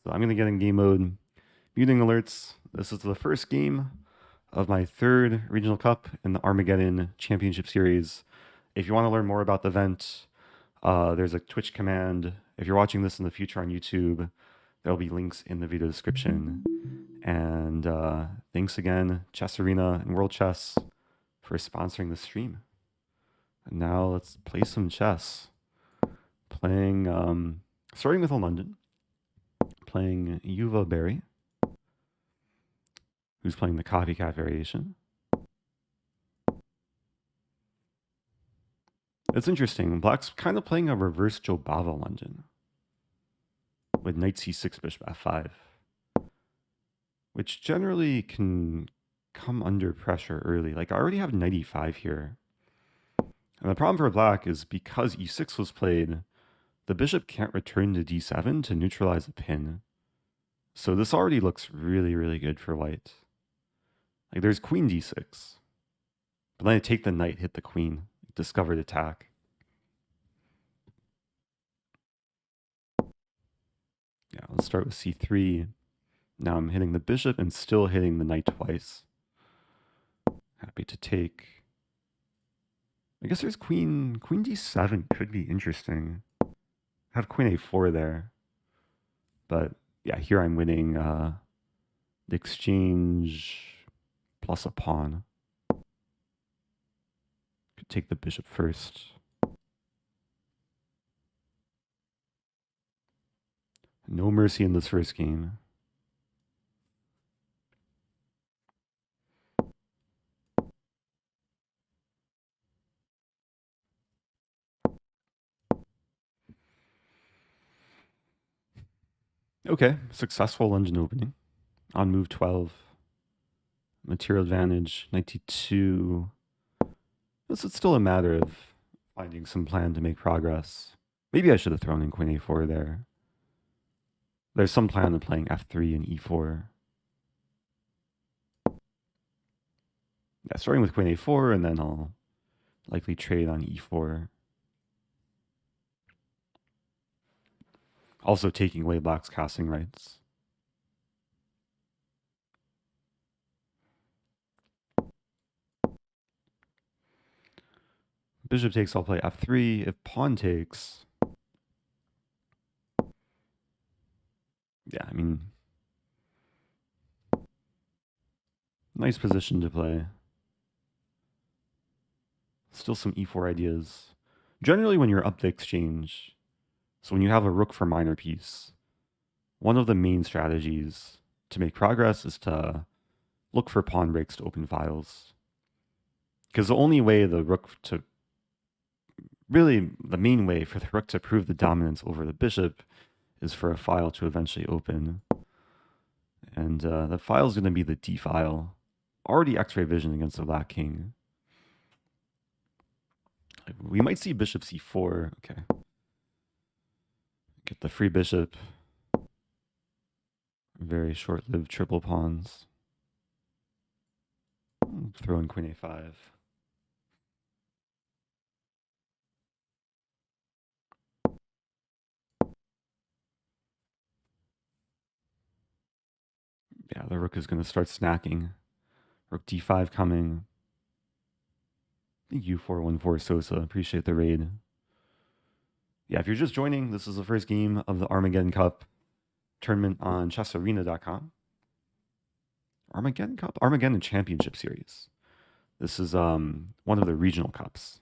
So I'm going to get in game mode, muting alerts. This is the first game of my third regional cup in the Armageddon Championship Series. If you want to learn more about the event, there's a Twitch command. If you're watching this in the future on YouTube, there'll be links in the video description. And thanks again, Chess Arena and World Chess, for sponsoring the stream. And now let's play some chess. Playing, starting with a London, playing Yuva Berry, who's playing the copycat variation. It's interesting. Black's kind of playing a reverse Jobava London with knight c6, bishop f5, which generally can come under pressure early. Like I already have knight e5 here. And the problem for black is because e6 was played, the bishop can't return to d7 to neutralize a pin. So this already looks really, really good for white. Like there's queen d6. But then I take the knight, hit the queen, discovered attack. Yeah, let's start with c3. Now I'm hitting the bishop and still hitting the knight twice. Happy to take. I guess there's queen d7 could be interesting. Have queen a4 there. But yeah, here I'm winning the exchange plus a pawn. Could take the bishop first. No mercy in this first game. Okay, successful London opening. On move 12. Material advantage, 92. This is still a matter of finding some plan to make progress. Maybe I should have thrown in queen a4 there. There's some plan of playing f3 and e4. Yeah, starting with queen a4, and then I'll likely trade on e4. Also taking away black's casting rights. Bishop takes, I'll play f3. If pawn takes... Yeah, I mean... Nice position to play. Still some e4 ideas. Generally when you're up the exchange, so when you have a rook for minor piece, one of the main strategies to make progress is to look for pawn breaks to open files. Because the only way the rook to... Really, the main way for the rook to prove the dominance over the bishop is for a file to eventually open. And the file is going to be the d file. Already x-ray vision against the black king. We might see bishop c4. Okay. Get the free bishop. Very short-lived triple pawns. Throw in queen a5. Yeah, the rook is going to start snacking. Rook d5 coming. U414 Sosa. Appreciate the raid. Yeah, if you're just joining, this is the first game of the Armageddon Cup tournament on chessarena.com. Armageddon Cup? Armageddon Championship Series. This is one of the regional cups.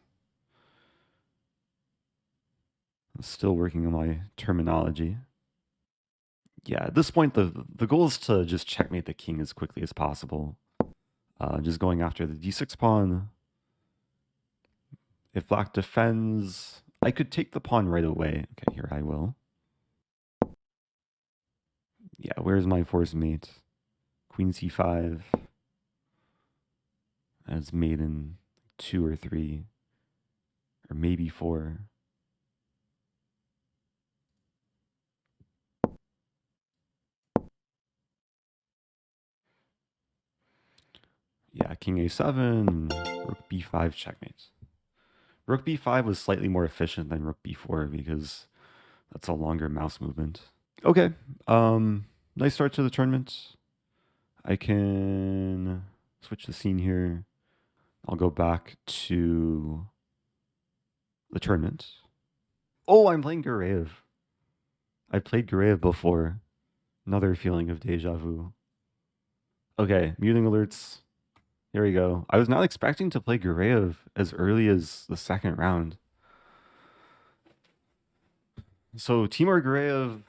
I'm still working on my terminology. Yeah, at this point, the goal is to just checkmate the king as quickly as possible. Just going after the d6 pawn. If black defends, I could take the pawn right away. Okay, here I will. Yeah, where's my force mate? Queen c5. As mate in 2 or 3. Or maybe 4. Yeah, king a7, rook b5 checkmate. Rook b5 was slightly more efficient than rook b4 because that's a longer mouse movement. Okay. Nice start to the tournament. I can switch the scene here. I'll go back to the tournament. Oh, I'm playing Gareyev. I played Gareyev before. Another feeling of deja vu. Okay, muting alerts. Here we go. I was not expecting to play Gareyev as early as the second round. So Timur Gareyev,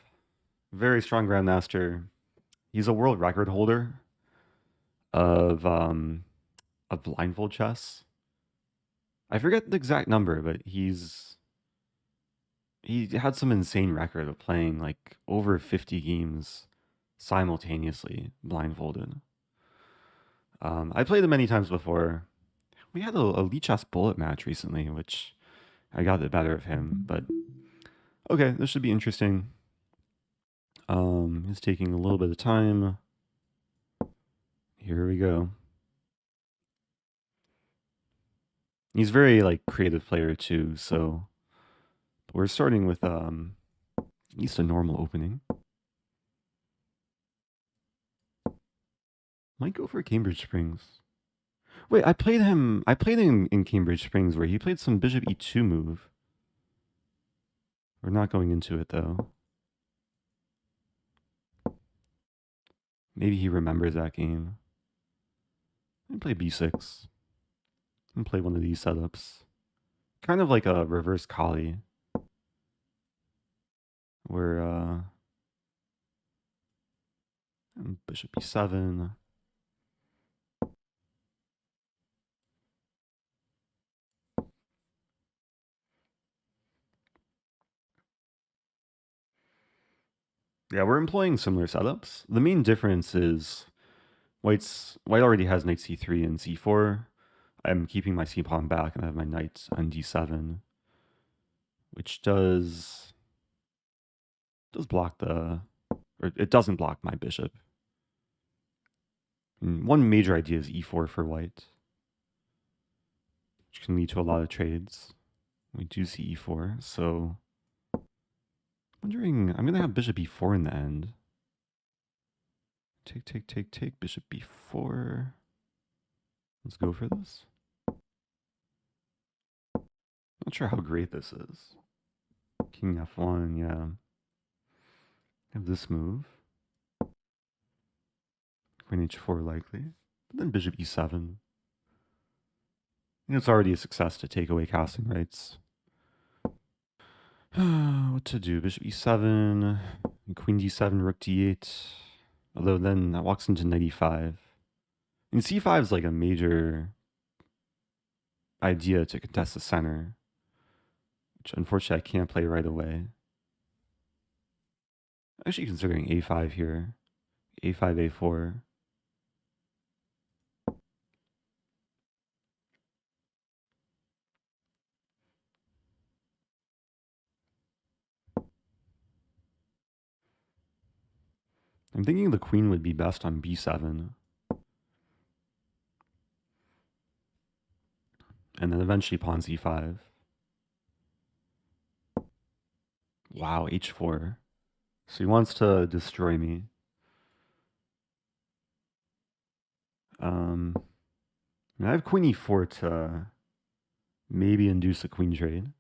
very strong grandmaster. He's a world record holder of blindfold chess. I forget the exact number, but he had some insane record of playing like over 50 games simultaneously blindfolded. I played him many times before. We had a Lee Chess bullet match recently, which I got the better of him. But okay, this should be interesting. It's taking a little bit of time. Here we go. He's very like creative player too, so we're starting with at least a normal opening. Might go for Cambridge Springs. Wait, I played him. I played him in Cambridge Springs where he played some Bishop E2 move. We're not going into it though. Maybe he remembers that game. And play B6. And play one of these setups. Kind of like a reverse Kali. Where Bishop E7. Yeah, we're employing similar setups. The main difference is white already has knight c3 and c4. I'm keeping my c pawn back and I have my knight on d7, which does block or it doesn't block my bishop. And one major idea is e4 for white, which can lead to a lot of trades. We do see e4, so wondering, I'm gonna have bishop e4 in the end. Take, bishop b4. Let's go for this. Not sure how great this is. King f1, yeah. Have this move. Queen h4 likely. But then bishop e7. And it's already a success to take away casting rights. What to do? Bishop e7, queen d7, rook d8. Although then that walks into knight e5. And c5 is like a major idea to contest the center, which unfortunately I can't play right away. Actually considering a5 here. a5, a4. I'm thinking the queen would be best on b7. And then eventually pawn c5. Wow, h4. So he wants to destroy me. I have queen e4 to maybe induce a queen trade.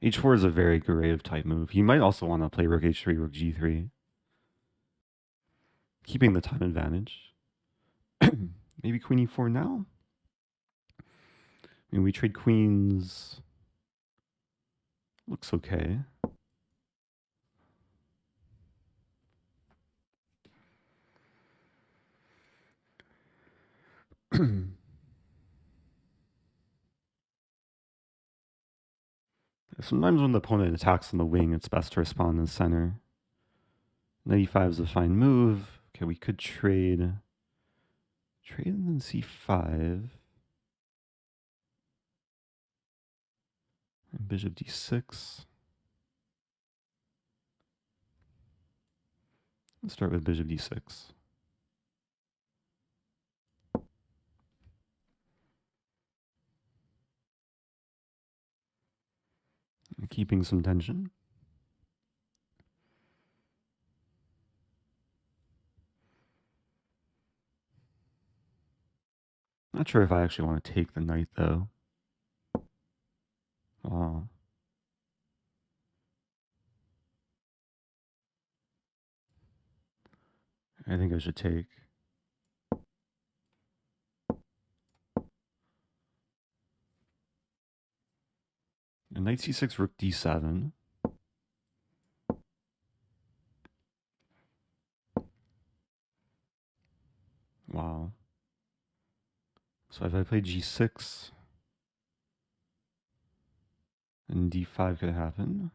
h4 is a very Gareyev type move. He might also want to play rook h3, rook g3. Keeping the time advantage. Maybe queen e4 now? I mean, we trade queens. Looks okay. Sometimes when the opponent attacks on the wing, it's best to respond in the center. Knight e5 is a fine move. Okay, we could trade. Trade and then c5. And bishop d6. Let's start with bishop d6. Keeping some tension. Not sure if I actually want to take the knight, though. Oh. I think I should take. And knight c6, rook d7. Wow. So if I play g6, then d5 could happen.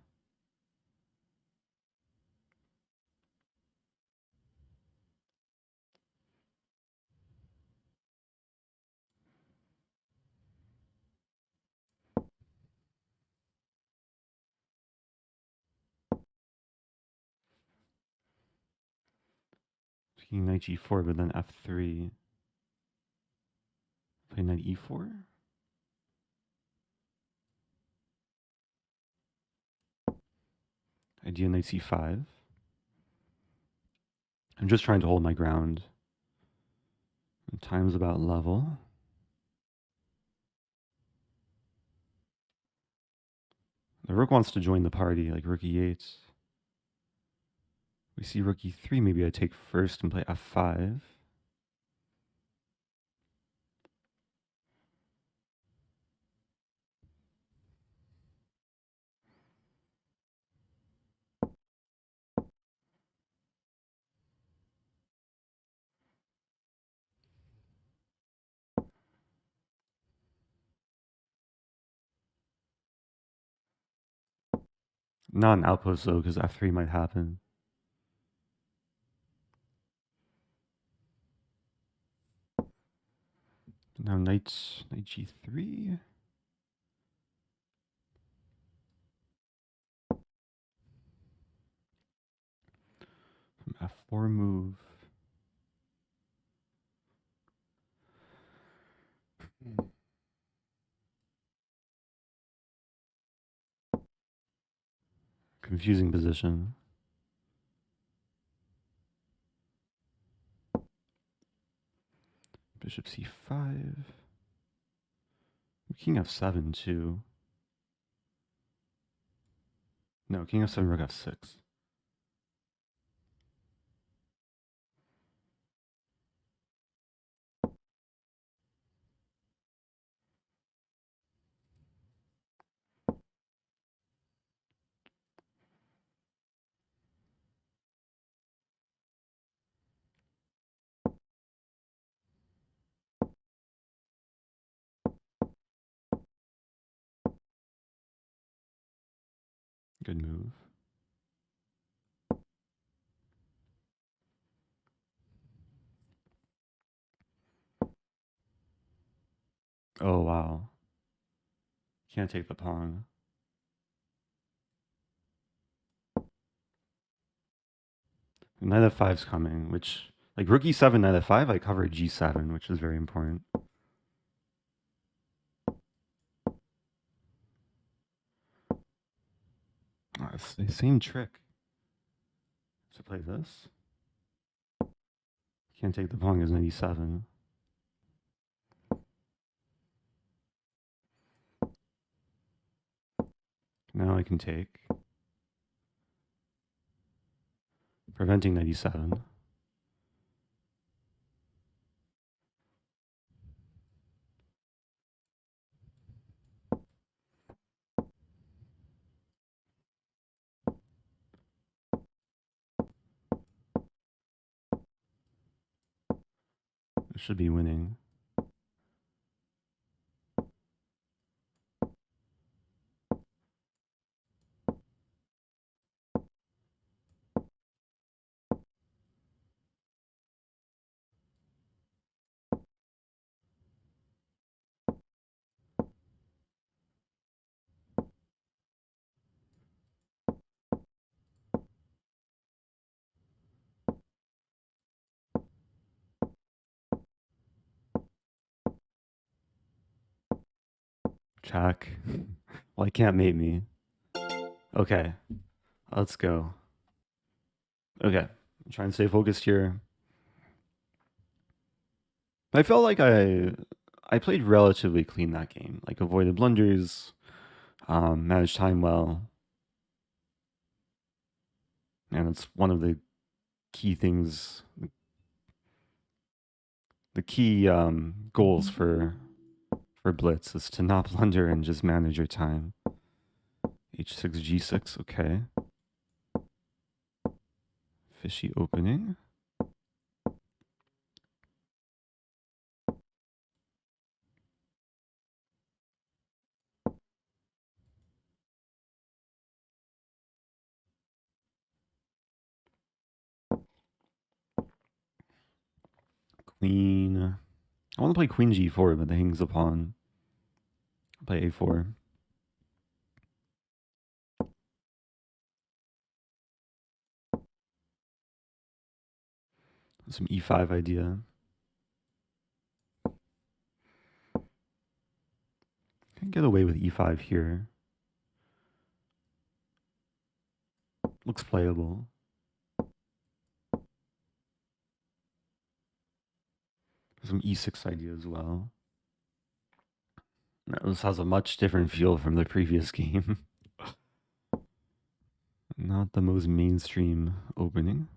Taking knight g4, but then f3. Play knight e4. Idea knight c5. I'm just trying to hold my ground. And time's about level. The rook wants to join the party, like rook e8. We see rook e3. Maybe I take first and play f5. Not an outpost though, because f3 might happen. Now knight g3. F4 move. Confusing position. Bishop c5. King f7 too. No, king f7, rook f6. Good move. Oh, wow. Can't take the pawn. Knight f5's coming, which, like rook e7, knight f5, I covered g7, which is very important. Oh, it's the same trick. To play this. Can't take the pawn because knight e7. Now I can take. Preventing knight e7. I should be winning. Check. Well, he can't mate me. Okay, let's go. Okay, I'm trying to stay focused here. I felt like I played relatively clean that game. Like avoided blunders, managed time well, and it's one of the key things, the key goals for blitz is to not blunder and just manage your time. H6 G6, okay. Fishy opening. Queen. I want to play Queen G4, but it hangs a pawn. Play A4. Some E5 idea. Can get away with E5 here. Looks playable. Some E6 idea as well. This has a much different feel from the previous game. Not the most mainstream opening.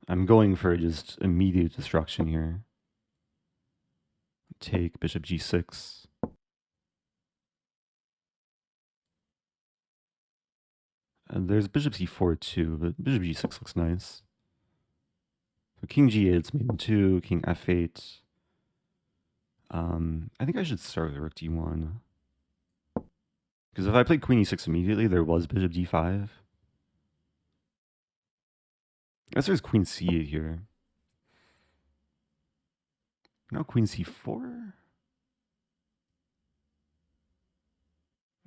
I'm going for just immediate destruction here. Take bishop G6. And there's bishop C4 too, but bishop G6 looks nice. So king G8, it's made in 2, king F8. I think I should start with rook D1. Because if I played queen E6 immediately, there was bishop D5. I guess there's queen C8 here. Now queen C4?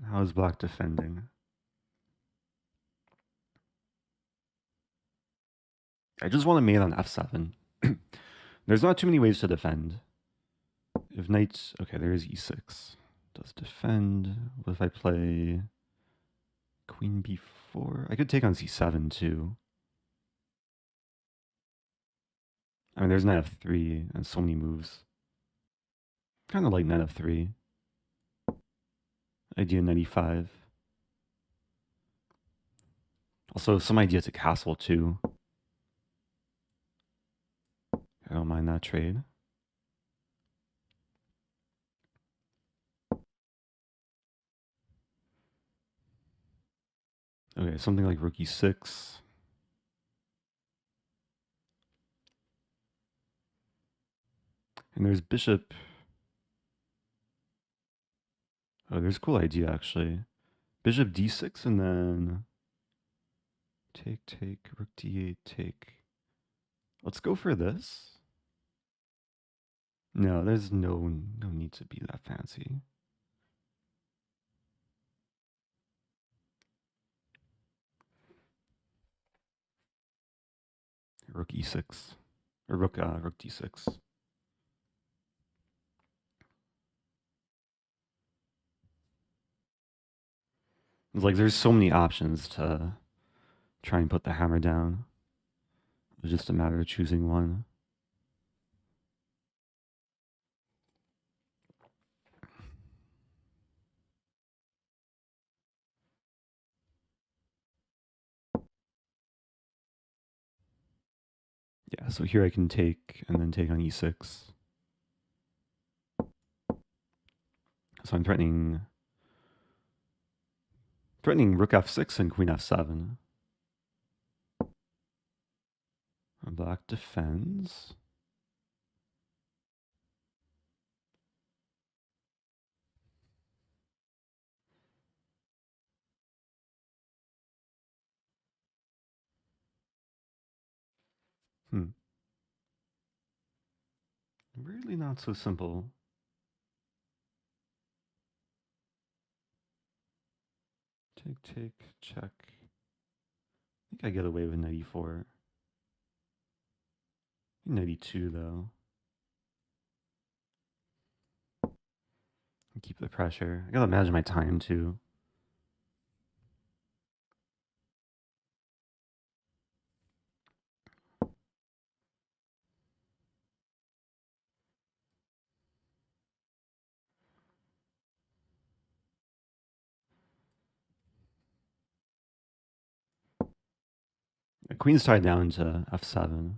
How is black defending? I just want to mate on F7. There's not too many ways to defend. If knight... Okay, there is E6. Does defend. What if I play queen B4? I could take on C7 too. I mean, there's knight F3 and so many moves. Kind of like knight F3. Idea knight E5. Also, some idea to castle too. I don't mind that trade. Okay, something like rook E6. And there's bishop. Oh, there's a cool idea actually. Bishop D6 and then take, rook D8, take. Let's go for this. No, there's no need to be that fancy. Rook E6 or rook D6. It's like there's so many options to try and put the hammer down. It's just a matter of choosing one. Yeah, so here I can take and then take on E6. So I'm threatening rook F6 and queen F7. And black defends. Really not so simple. Take, check. I think I get away with 94. 92 though. Keep the pressure. I gotta imagine my time too. The queen's tied down to f7.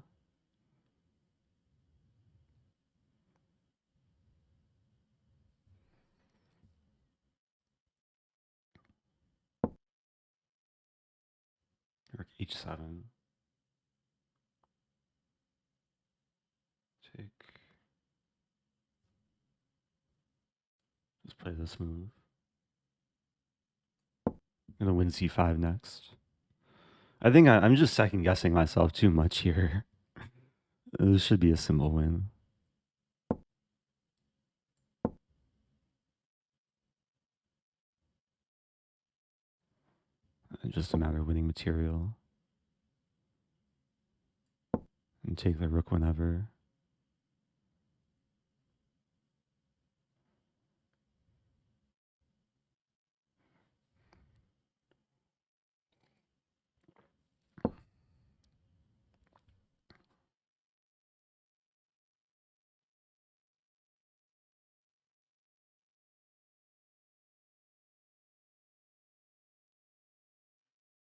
Rook h7. Take. Just play this move. I'm gonna win c5 next. I think I'm just second guessing myself too much here. This should be a simple win. Just a matter of winning material. And take the rook whenever.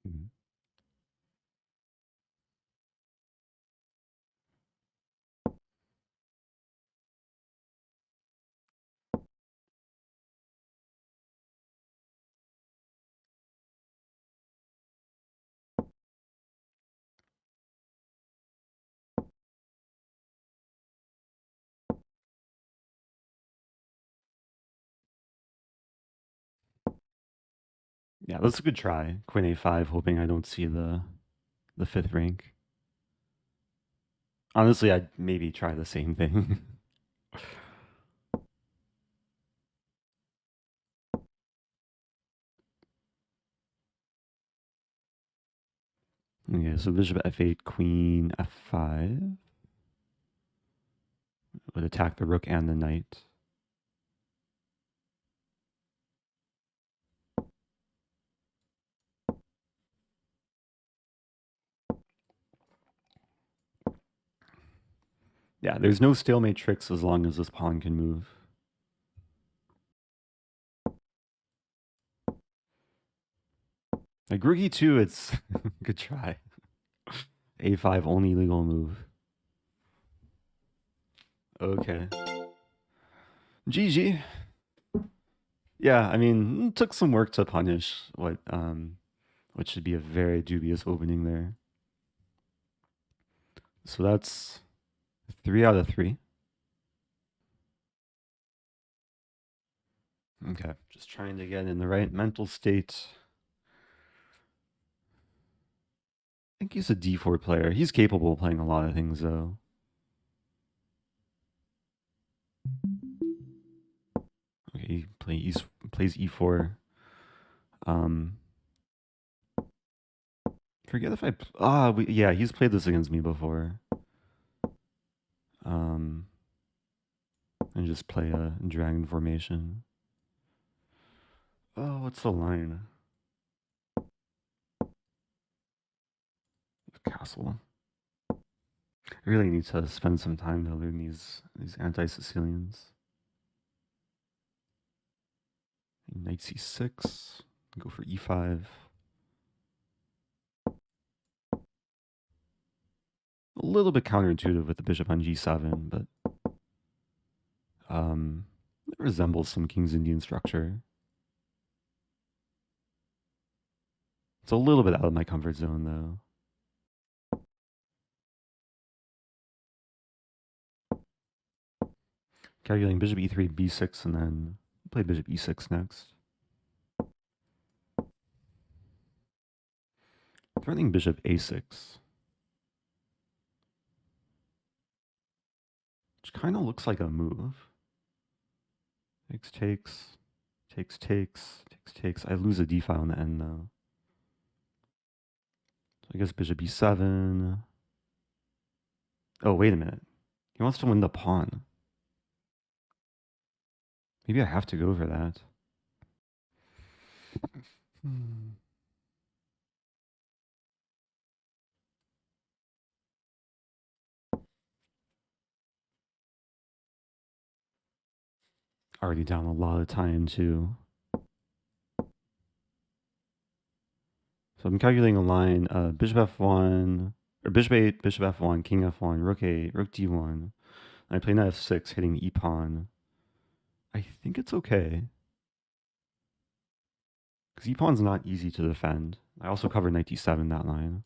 Mhm. Yeah, that's a good try. Queen a5, hoping I don't see the fifth rank. Honestly, I'd maybe try the same thing. Okay, so bishop f8, queen f5 would attack the rook and the knight. Yeah, there's no stalemate tricks as long as this pawn can move. Like rook e2, it's good try. a5 only legal move. Okay. GG. Yeah, I mean, it took some work to punish what should be a very dubious opening there. So that's 3 out of 3. Okay, just trying to get in the right mental state. I think he's a d4 player. He's capable of playing a lot of things, though. Okay, he plays e4. Forget if yeah, he's played this against me before. And just play a dragon formation. Oh, what's the line? Castle. I really need to spend some time to learn these anti-Sicilians. Knight c6. Go for e5. A little bit counterintuitive with the bishop on g7, but it resembles some King's Indian structure. It's a little bit out of my comfort zone, though. Calculating bishop e3, b6, and then play bishop e6 next. Threatening bishop a6. Which kind of looks like a move. Takes. I lose a d file on the end, though. So I guess bishop e7. Oh, wait a minute. He wants to win the pawn. Maybe I have to go for that. Already down a lot of time, too. So So I'm calculating a line, bishop f1, or bishop 8, bishop f1, king f1, rook 8, rook d1. And I play knight f6, hitting the e-pawn. I think it's okay. Because e-pawn's not easy to defend. I also cover knight d7 that line.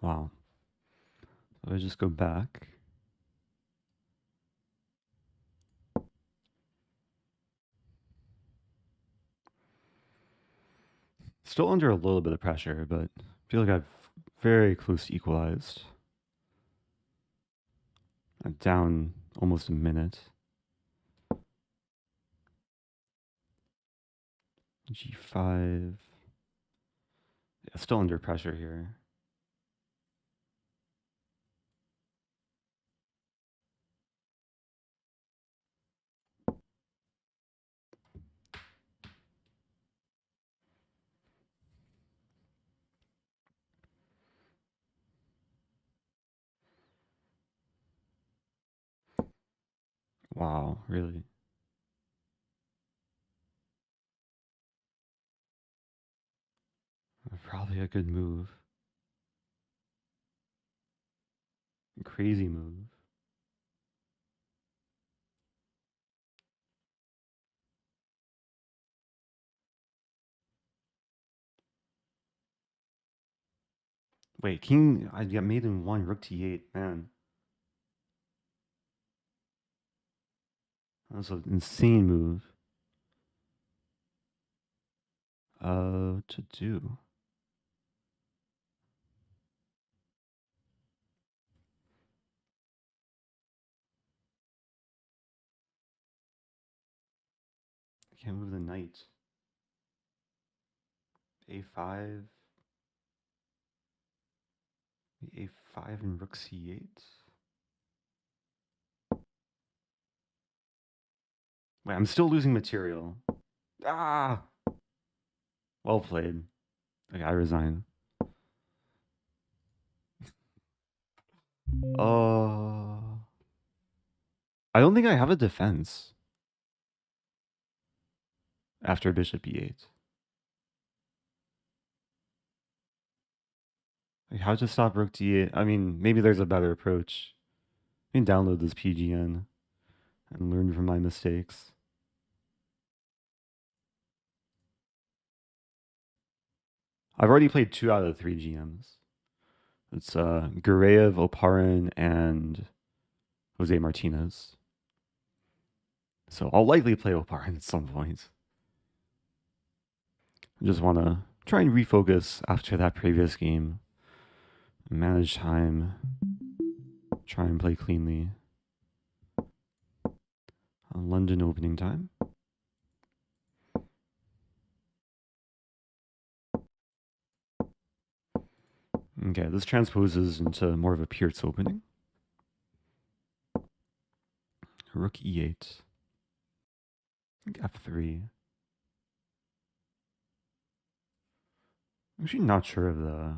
Wow. So I just go back. Still under a little bit of pressure, but I feel like I've very close to equalized. I'm down almost a minute. G5. Yeah, still under pressure here. Wow, really? Probably a good move. Crazy move. Wait, king, I got made in one, rook t8, man. That was an insane move. To do. I can't move the knight. A5. A5 and rook c8. Wait, I'm still losing material. Ah! Well played. Okay, I resign. I don't think I have a defense after bishop e8. Like, how to stop rook d8? I mean, maybe there's a better approach. I can download this PGN and learn from my mistakes. I've already played 2 out of 3 GMs. It's Gareyev, Oparin, and Jose Martinez. So I'll likely play Oparin at some point. I just want to try and refocus after that previous game. Manage time. Try and play cleanly. London opening time. Okay, this transposes into more of a Pierce opening. Rook e8. F3. I'm actually not sure of the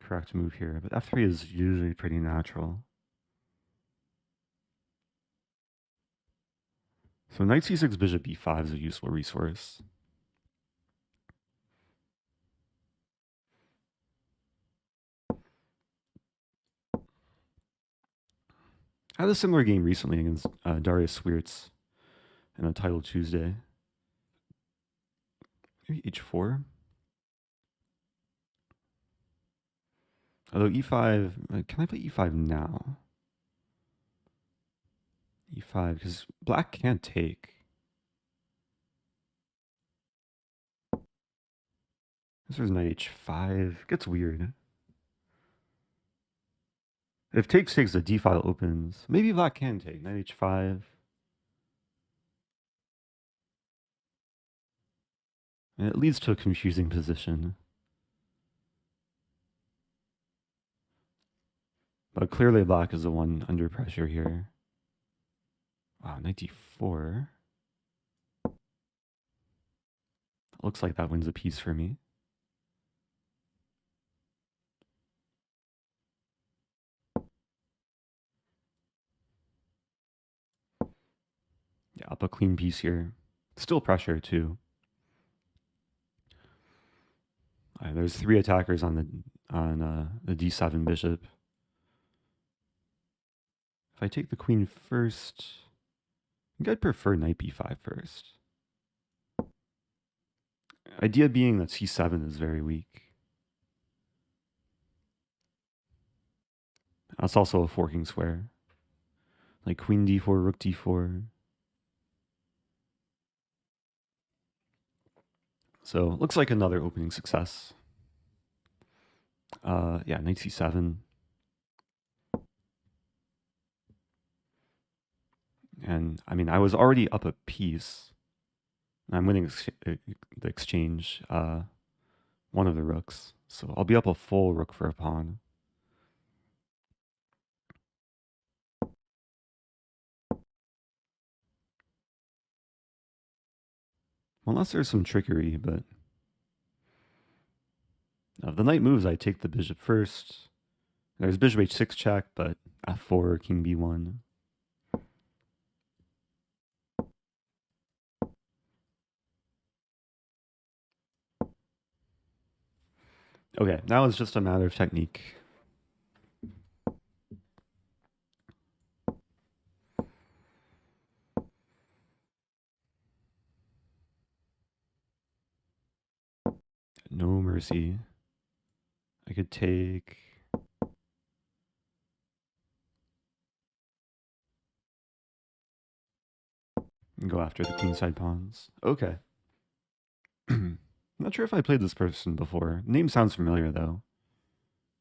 correct move here, but F3 is usually pretty natural. So knight c6, bishop b5 is a useful resource. I had a similar game recently against Darius Swiertz in a Title Tuesday. Maybe h4? Although e5, can I play e5 now? e5, because black can't take. This is knight h5. It gets weird. If takes, the d file opens. Maybe black can take. Knight h5. And it leads to a confusing position. But clearly black is the one under pressure here. Wow, knight d4. looks like that wins a piece for me. Yeah, up a clean piece here. Still pressure too. There's 3 attackers on the d7 bishop. If I take the queen first, I think I'd prefer knight b5 first. Idea being that c7 is very weak. That's also a forking square. Like queen d4, rook d4. So looks like another opening success. Yeah, knight c7. And I mean, I was already up a piece. I'm winning the exchange, one of the rooks. So I'll be up a full rook for a pawn. Unless there's some trickery, but if the knight moves, I take the bishop first. There's bishop h6 check, but f4, king b1. Okay, now it's just a matter of technique. No mercy. I could take... and go after the queenside pawns. Okay. Not sure if I played this person before. Name sounds familiar, though.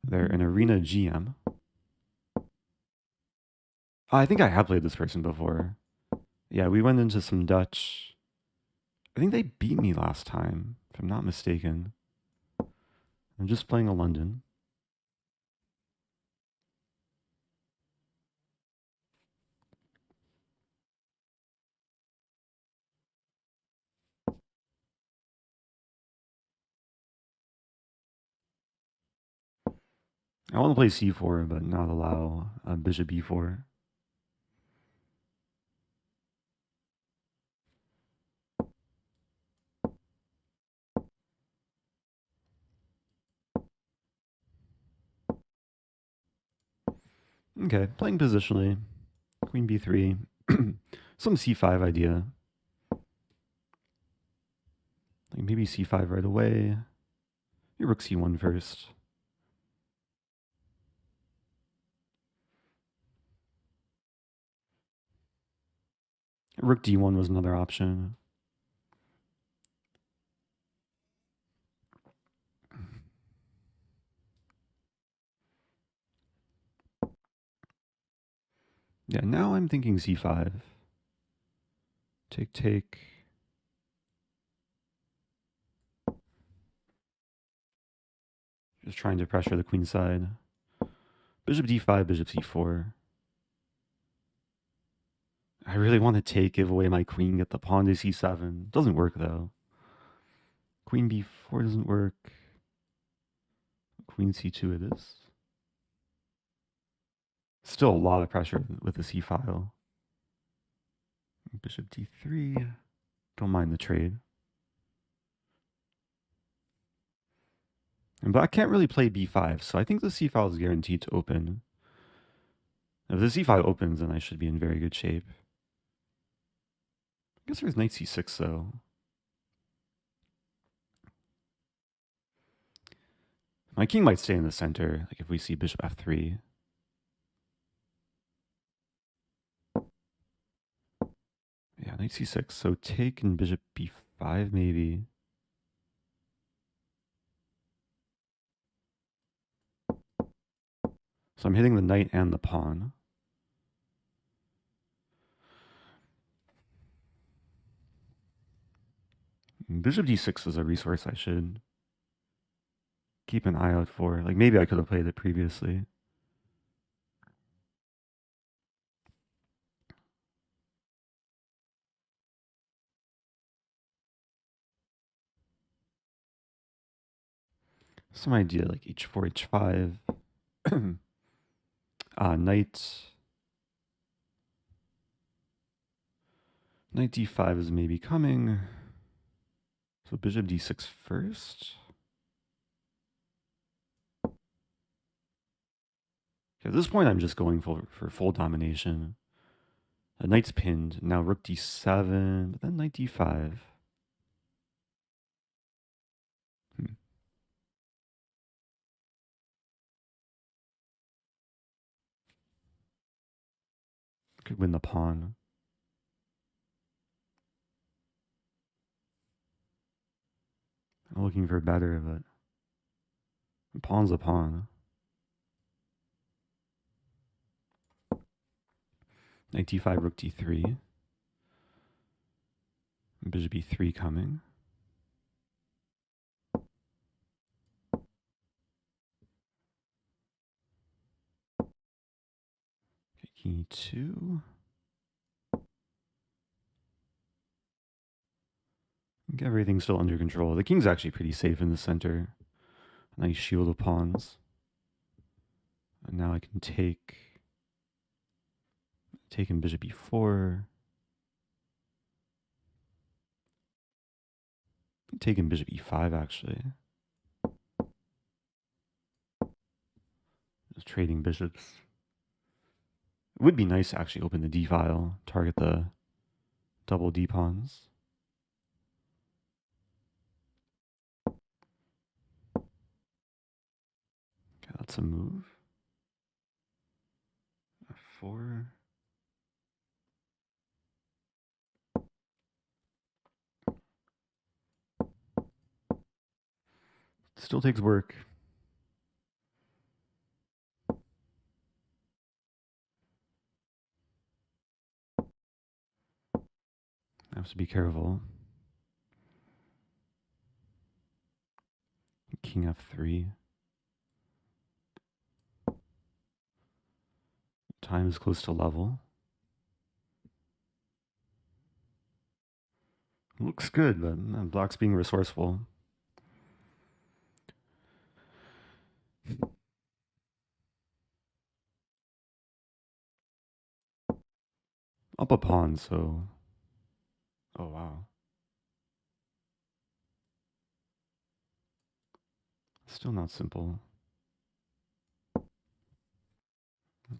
They're an arena GM. I think I have played this person before. Yeah, we went into some Dutch. I think they beat me last time, if I'm not mistaken. I'm just playing a London. I want to play c4, but not allow bishop b4. Okay, playing positionally. Queen b3. Some c5 idea. Like maybe c5 right away. Your rook c1 first. Rook d1 was another option. Yeah, now I'm thinking c5. Take, take. Just trying to pressure the queen side. Bishop d5, bishop c4. I really want to take, give away my queen, get the pawn to c7. Doesn't work, though. Queen b4 doesn't work. Queen c2 it is. Still a lot of pressure with the c file. Bishop d3. Don't mind the trade. And black can't really play b5, so I think the c file is guaranteed to open. If the c file opens, then I should be in very good shape. I guess there's knight c6, though. My king might stay in the center, like if we see bishop f3. Yeah, knight c6, so take and bishop b5, maybe. So I'm hitting the knight and the pawn. Bishop d6 is a resource I should keep an eye out for. Like maybe I could have played it previously. Some idea like h4, h5. Knight. Knight d5 is maybe coming. So bishop d6 first. At this point, I'm just going for full domination. The knight's pinned. Now rook d7, but then knight d5. Could win the pawn. I'm looking for better, but a pawn's a pawn. Knight d5, rook d3. Bishop e3 coming. Okay, king e2. Everything's still under control. The king's actually pretty safe in the center. Nice shield of pawns. And now I can take in bishop e4. Taking bishop e5 actually. Just trading bishops. It would be nice to actually open the d file, target the double d pawns. Okay, that's a move. F4. Still takes work. I have to be careful. King f3. Time is close to level. Looks good, but Black's being resourceful. Up a pawn, so... Oh, wow. Still not simple.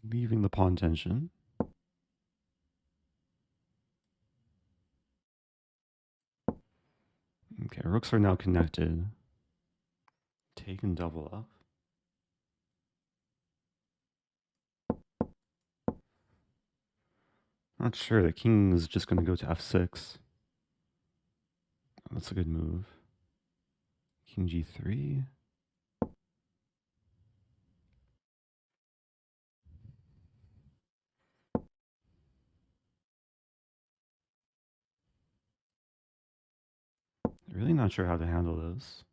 Leaving the pawn tension. Okay, rooks are now connected. Take and double up. Not sure. The king is just going to go to f6. That's a good move. King g3. Really not sure how to handle this.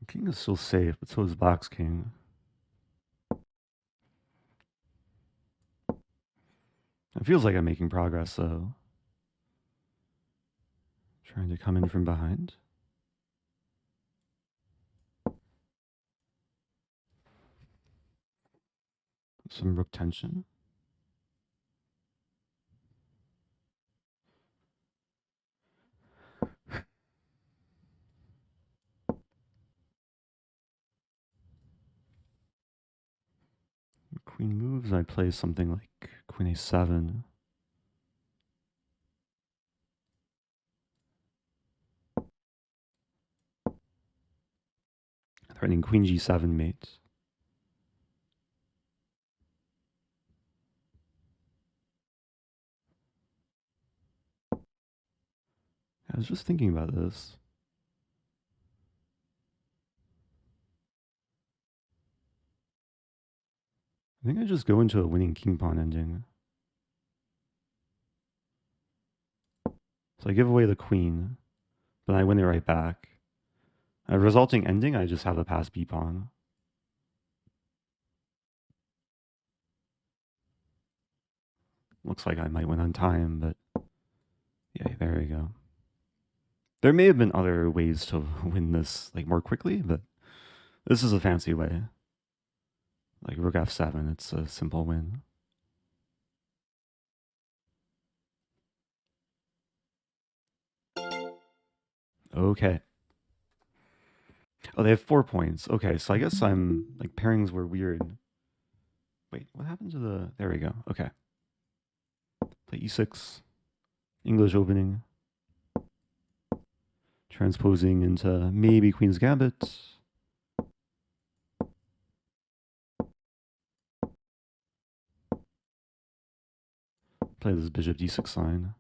King is still safe, but so is Black's king. It feels like I'm making progress, though. Trying to come in from behind. Some rook tension. Queen moves, I play something like queen a7. Threatening queen g7 mate. I was just thinking about this. I think I just go into a winning king pawn ending. So I give away the queen, but I win it right back. A resulting ending, I just have a pass b pawn. Looks like I might win on time, but yeah, there we go. There may have been other ways to win this like more quickly, but this is a fancy way. Like rook f7, it's a simple win. Okay. Oh, they have 4 points. Okay, so I guess I'm like pairings were weird. Wait, what happened to the? There we go. Okay. Play e6. English opening. Transposing into maybe Queen's Gambit. Play this bishop d6 line.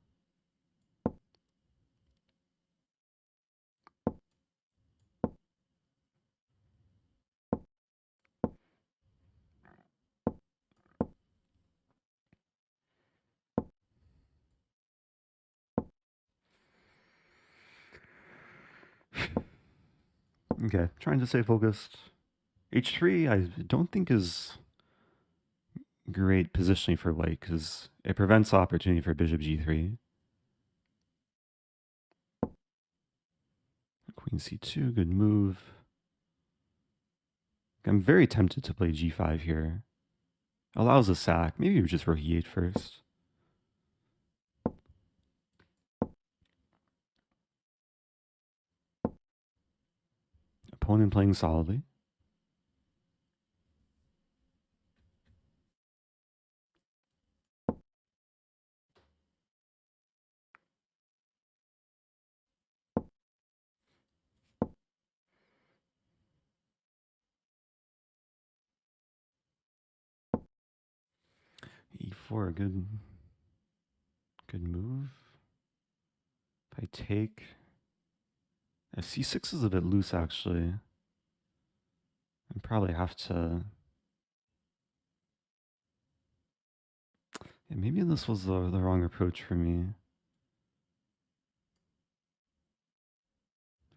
Okay, trying to stay focused. h3, I don't think is great positioning for white because it prevents opportunity for bishop g3. Queen c2, good move. I'm very tempted to play g5 here. Allows a sack. Maybe we just rook e8 first. Opponent playing solidly. e4, good move. If I take, c6 is a bit loose actually. I probably have to. Yeah, maybe this was the wrong approach for me.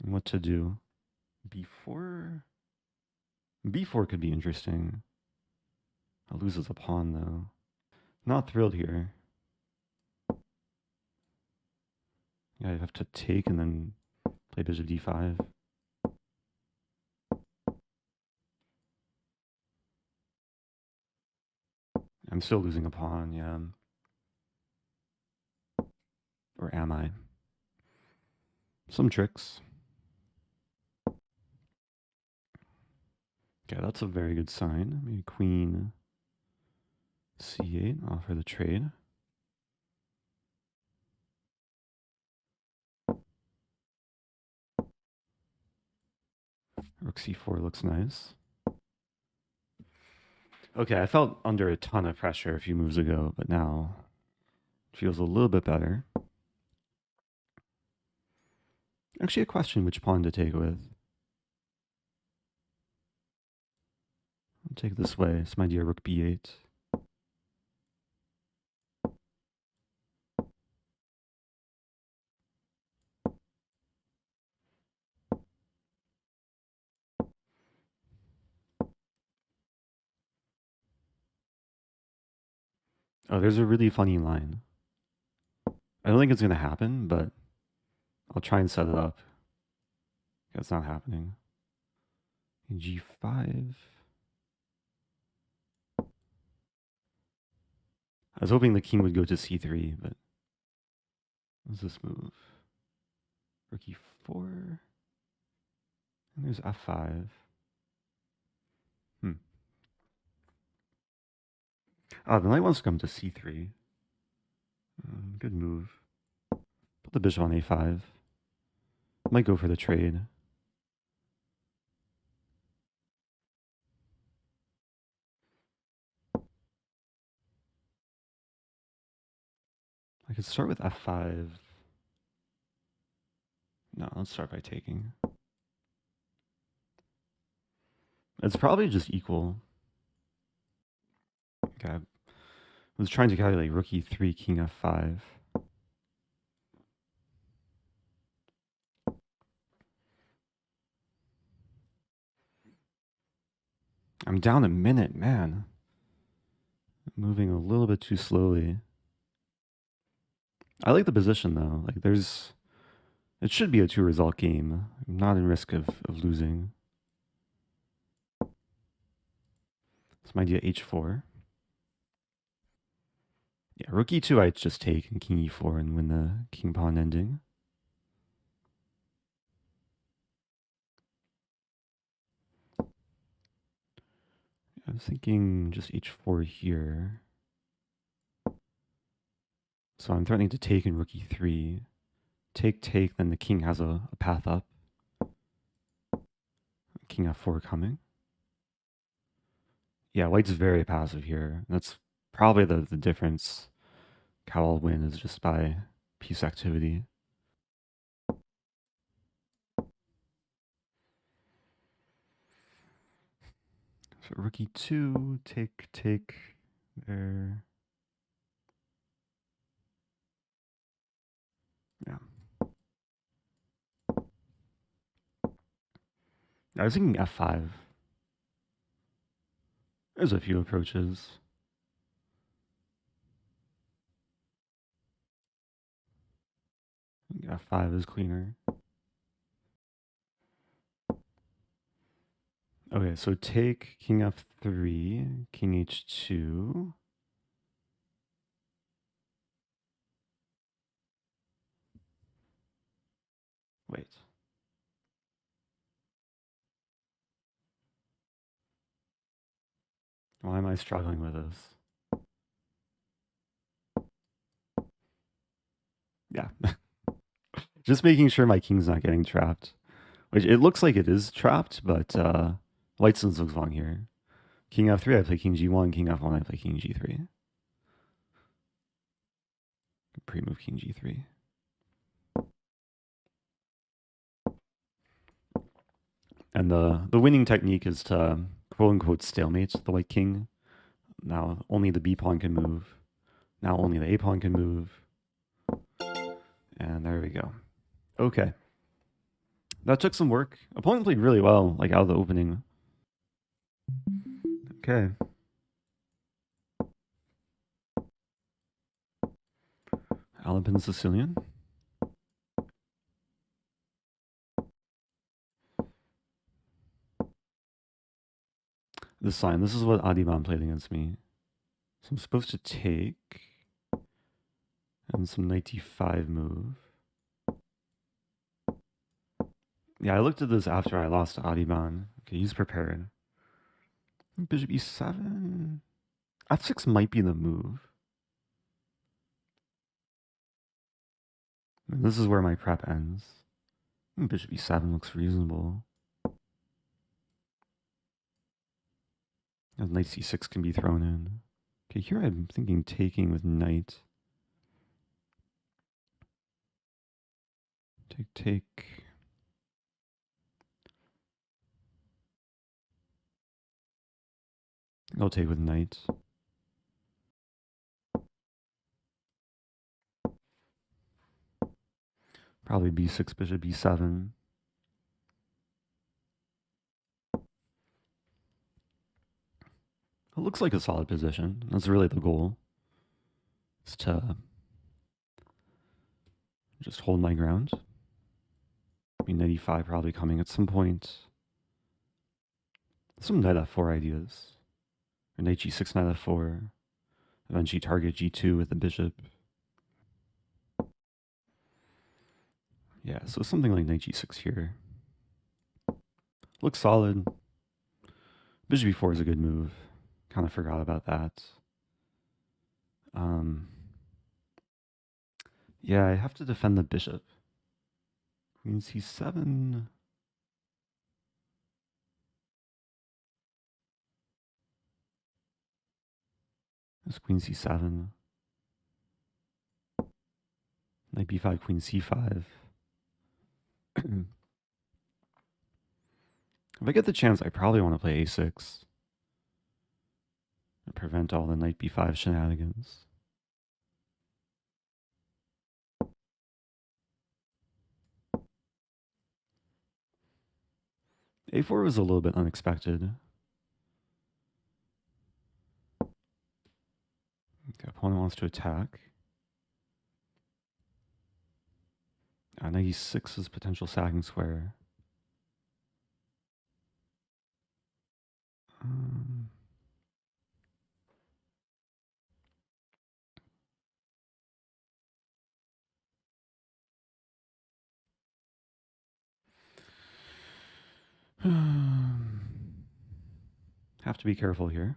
And what to do? b4. b4 could be interesting. I'll lose as a pawn though. Not thrilled here. Yeah, I have to take and then play bishop d5. I'm still losing a pawn, yeah. Or am I? Some tricks. Okay, that's a very good sign. Maybe queen c8, offer the trade. Rook c4 looks nice. Okay, I felt under a ton of pressure a few moves ago, but now it feels a little bit better. Actually, a question which pawn to take with. I'll take this way. It's my dear rook b8. Oh, there's a really funny line. I don't think it's going to happen, but I'll try and set it up. It's not happening. g5. I was hoping the king would go to c3, but what's this move? Rook e4. And there's f5. Oh, the knight wants to come to c3. Good move. Put the bishop on a5. Might go for the trade. I could start with f5. No, let's start by taking. It's probably just equal. Okay. I was trying to calculate rook e3, king f5. I'm down a minute, man. Moving a little bit too slowly. I like the position though. Like it should be a 2-result game. I'm not in risk of losing. So my idea h4. Yeah, rook e2 I just take and king e4 and win the king pawn ending. I was thinking just h4 here. So I'm threatening to take in rook e3. Take, then the king has a path up. King f4 coming. Yeah, white's very passive here. That's probably the difference. How I'll win is just by piece activity. So rook e2, take there. Yeah. I was thinking f5. There's a few approaches. F5 is cleaner. Okay, so take king f3, king h2. Wait. Why am I struggling with this? Yeah. Just making sure my king's not getting trapped. Which it looks like it is trapped, but white still looks long here. King f3, I play king g1, king f1, I play king g3. Pre-move king g3. And the winning technique is to quote unquote stalemate the white king. Now only the b pawn can move. Now only the a pawn can move. And there we go. Okay. That took some work. Opponent played really well, like out of the opening. Okay. Alapin Sicilian. This sign. This is what Adiban played against me. So I'm supposed to take and some knight d5 move. Yeah, I looked at this after I lost to Adiban. Okay, he's prepared. Bishop e7. f6 might be the move. And this is where my prep ends. Bishop e7 looks reasonable. And knight c6 can be thrown in. Okay, here I'm thinking taking with knight. Take. I'll take with knight. Probably b6, bishop b7. It looks like a solid position. That's really the goal. Is to just hold my ground. I mean, knight e5 probably coming at some point. Some knight f4 ideas. Or knight g6, knight f4. Eventually target g2 with the bishop. Yeah, so something like knight g6 here. Looks solid. Bishop e4 is a good move. Kind of forgot about that. Yeah, I have to defend the bishop. Queen c7. That's queen c7. Knight b5, queen c5. If I get the chance, I probably want to play a6. And prevent all the knight b5 shenanigans. a4 was a little bit unexpected. opponent wants to attack. 96 is potential sacking square. Have to be careful here.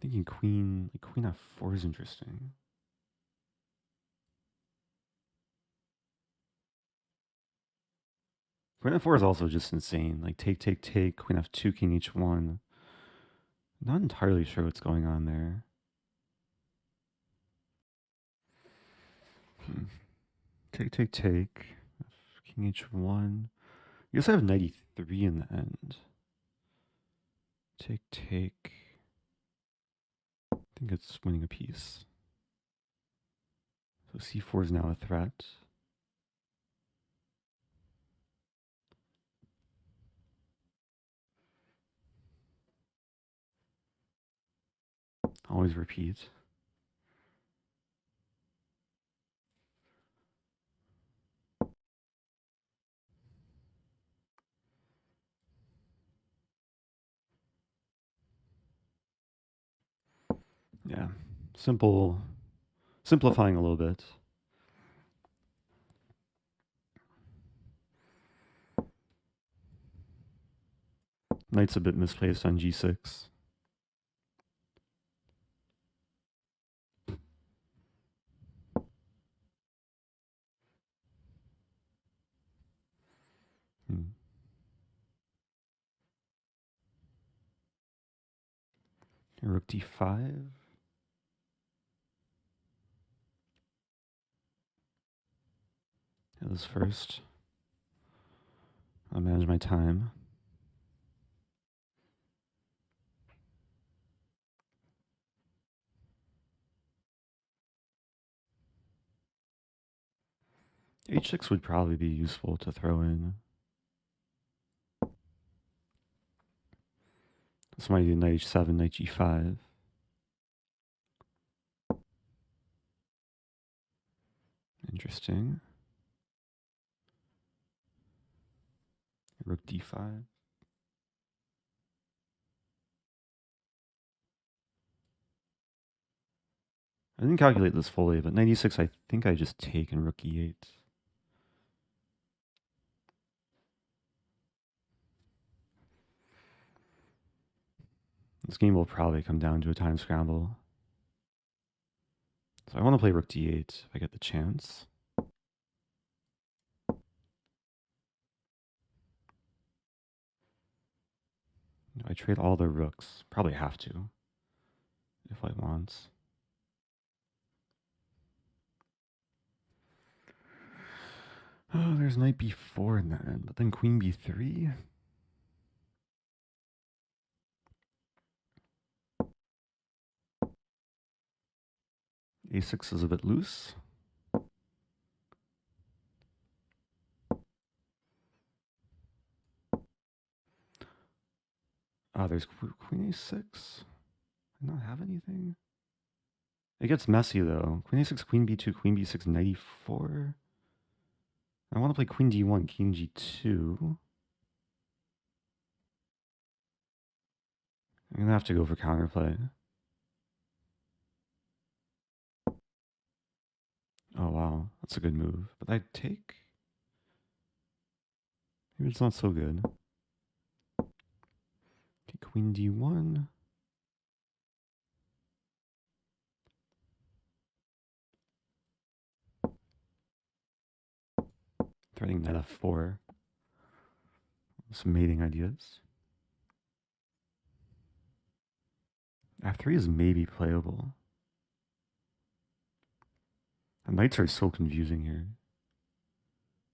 Thinking queen, like queen f4 is interesting. Queen f4 is also just insane. Like take, take, take, queen f2, king h1. Not entirely sure what's going on there. Take, take, take. King h1. You guess I have 93 in the end. Take, take. I think it's winning a piece. So c4 is now a threat. Always repeat. Yeah, simplifying a little bit. Knight's a bit misplaced on g6. Rook d5. This first. I'll manage my time. h6 would probably be useful to throw in. This might be knight h7, knight g5. Interesting. Rook d5. I didn't calculate this fully, but 96, I think I just take and rook e8. This game will probably come down to a time scramble. So I want to play rook d8 if I get the chance. I trade all the rooks. Probably have to, if I want. Oh, there's knight b4 in the end, but then queen b3. a6 is a bit loose. Ah, there's queen a6. I not have anything. It gets messy though. Queen a6, queen b2, queen b6, knight e4. I want to play queen d1, king g2. I'm gonna have to go for counterplay. Oh wow, that's a good move. But I take. Maybe it's not so good. Okay, queen d1. Threatening knight f4. Some mating ideas. f3 is maybe playable. The knights are so confusing here.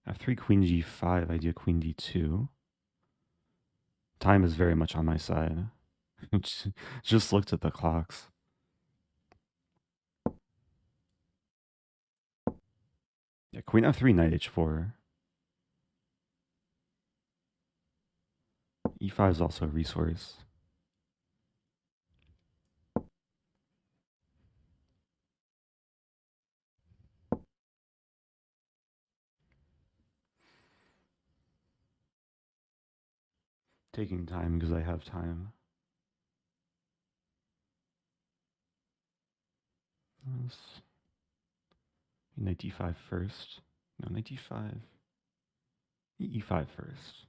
f3, queen g5, idea queen d2. Time is very much on my side. Just looked at the clocks. Yeah, queen f3, knight h4. E5 is also a resource. Taking time because I have time. Knight d5 first. No, knight d5. E5 first.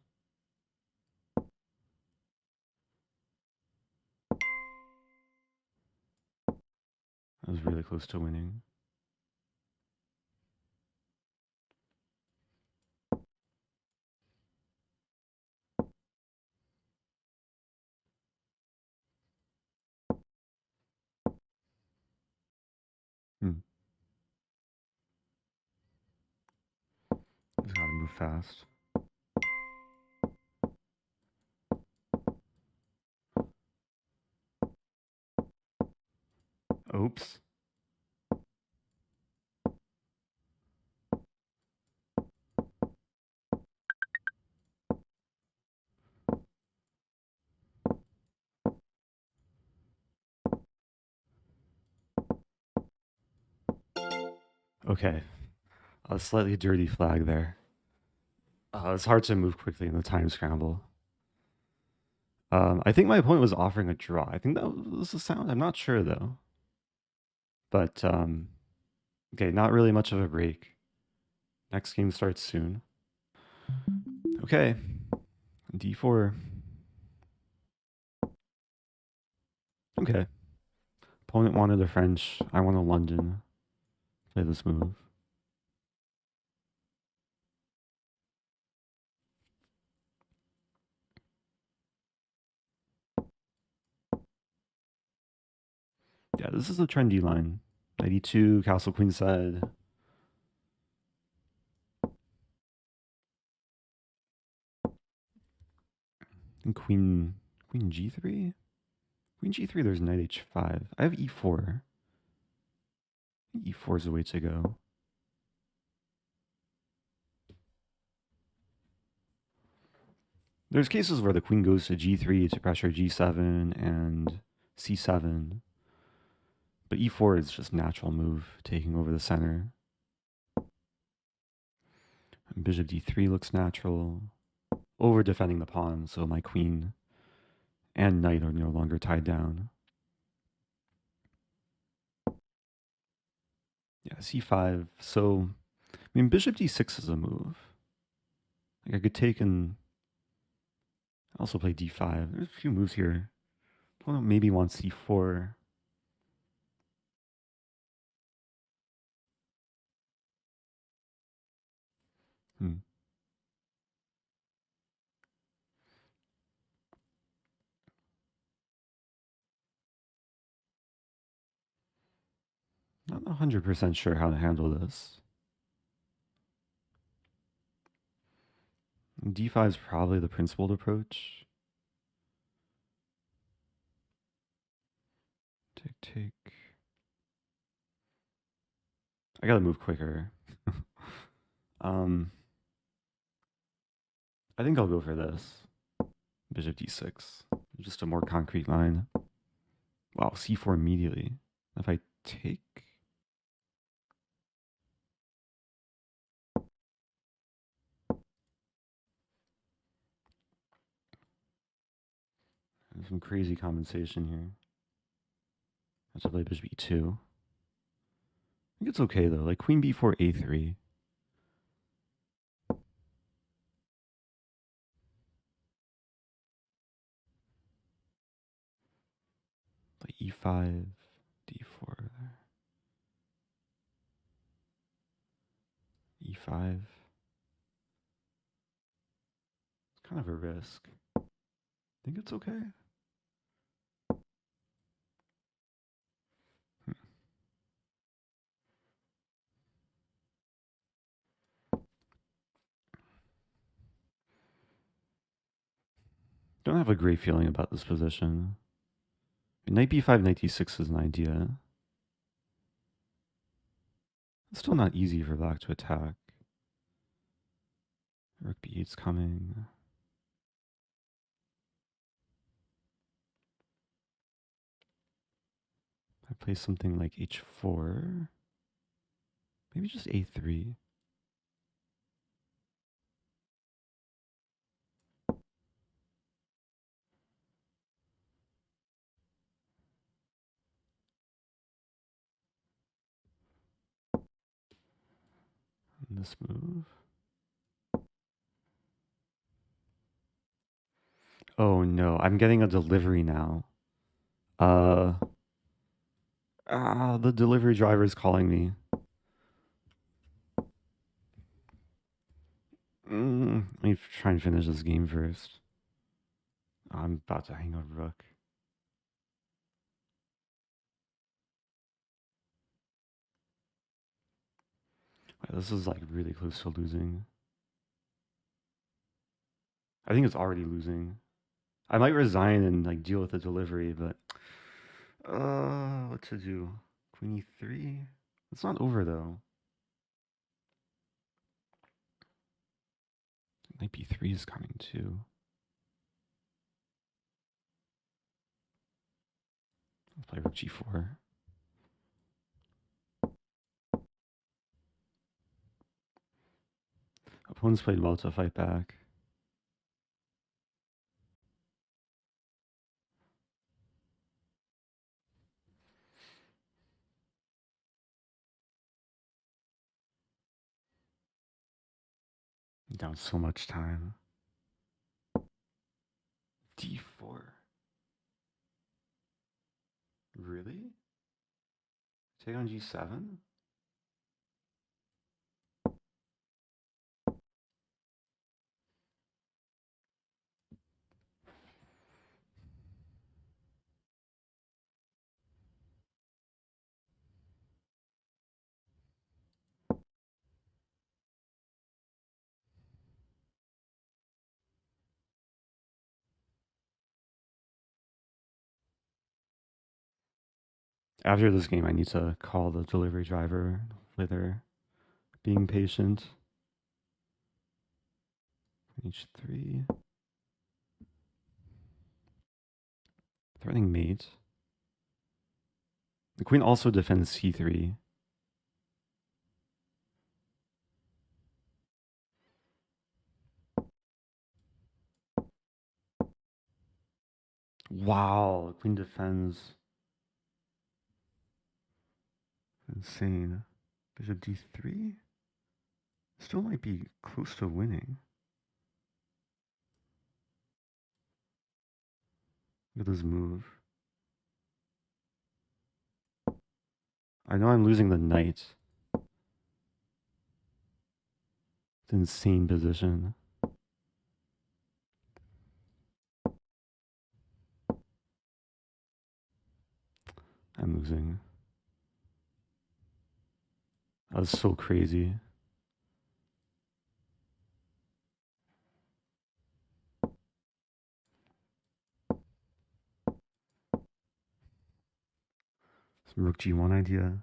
I was really close to winning. Just gotta move fast. Oops. Okay. A slightly dirty flag there. It's hard to move quickly in the time scramble. I think my opponent was offering a draw. I think that was the sound. I'm not sure though. But okay, not really much of a break. Next game starts soon. Okay, d4. Okay. Opponent wanted a French. I want a London. Play this move. Yeah, this is a trendy line. 92, castle queenside. And queen g3? Queen g3, there's knight h5. I have e4. E4 is the way to go. There's cases where the queen goes to g3 to pressure g7 and c7. But e4 is just natural move, taking over the center. And bishop d3 looks natural. Over defending the pawn, so my queen and knight are no longer tied down. Yeah, c5. So, I mean, bishop d6 is a move. Like I could take and also play d5. There's a few moves here. Opponent maybe wants c4. Not 100% sure how to handle this. d5 is probably the principled approach. Take. I gotta move quicker. I think I'll go for this. Bishop d6. Just a more concrete line. Wow, c4 immediately. If I take... There's some crazy compensation here. I have to play bishop e2. I think it's okay though. Like queen b4, a3. Like e5, d4 there. e5. It's kind of a risk. I think it's okay. Don't have a great feeling about this position. Knight b5, knight d6 is an idea. It's still not easy for black to attack. Rook b8's coming. Play something like h4. Maybe just a3. This move. Oh no, I'm getting a delivery now. The delivery driver is calling me. Let me try and finish this game first. I'm about to hang a rook. This is like really close to losing. I think it's already losing. I might resign and like deal with the delivery, but what to do? Queen e3? It's not over though. Knight b3 is coming too. Let's play rook g4. Opponents played well to fight back. Down so much time. d4. Really? Take on g7? After this game, I need to call the delivery driver with her being patient. h3. Threatening mate. The queen also defends c3. Wow, queen defends. Insane. Bishop d3? Still might be close to winning. Look at this move. I know I'm losing the knight. It's an insane position. I'm losing. That was so crazy. Some rook g1 idea.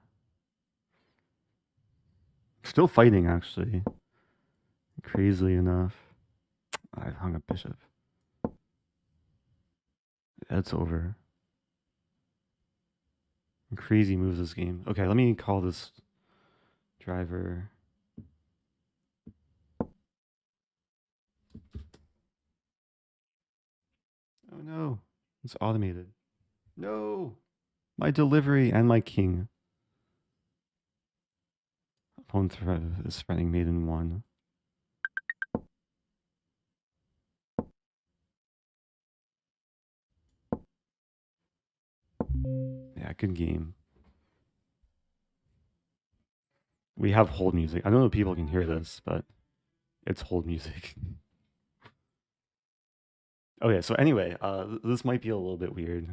Still fighting, actually. Crazily enough. I hung a bishop. It's over. Crazy moves this game. Okay, let me call this driver. Oh no, it's automated. No, my delivery and my king. Opponent is threatening mate in 1. Yeah, good game. We have hold music. I don't know if people can hear this, but it's hold music. Okay, so anyway, this might be a little bit weird.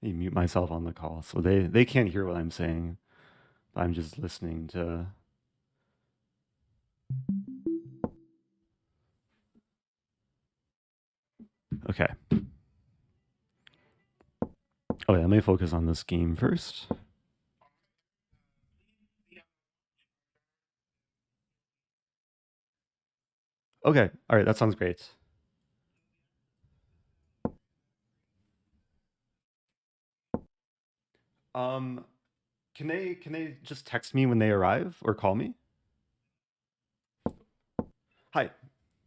I mute myself on the call, so they can't hear what I'm saying. I'm just listening to. Okay. Okay, let me focus on this game first. Okay, all right, that sounds great. Um, can they just text me when they arrive or call me? Hi.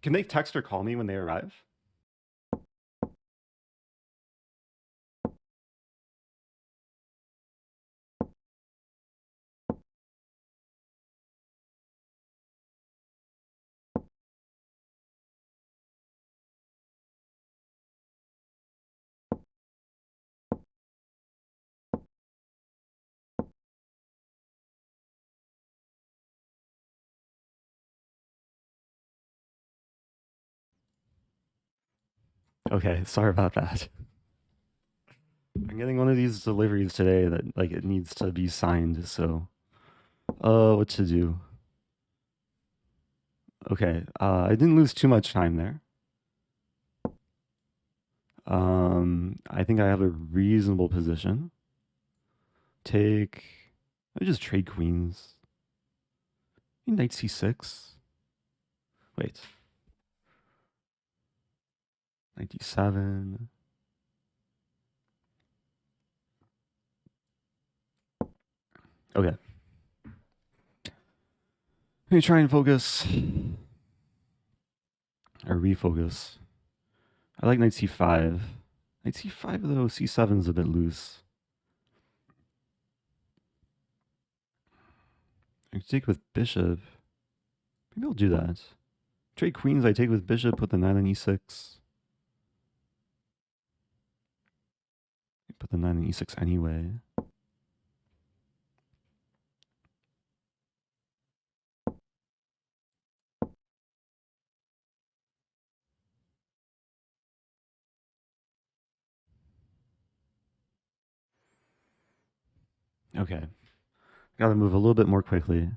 Can they text or call me when they arrive? Okay, sorry about that. I'm getting one of these deliveries today that like it needs to be signed, so what to do? Okay, I didn't lose too much time there. I think I have a reasonable position. Take, I just trade queens. Knight c6. Wait, knight d7. Okay, let me try and focus or refocus. I like knight c5. Knight c5 though, c7 is a bit loose. I could take with bishop. Maybe I'll do that. Trade queens, I take with bishop, put the knight on e6. Put the knight on e6 anyway. Okay. Gotta move a little bit more quickly.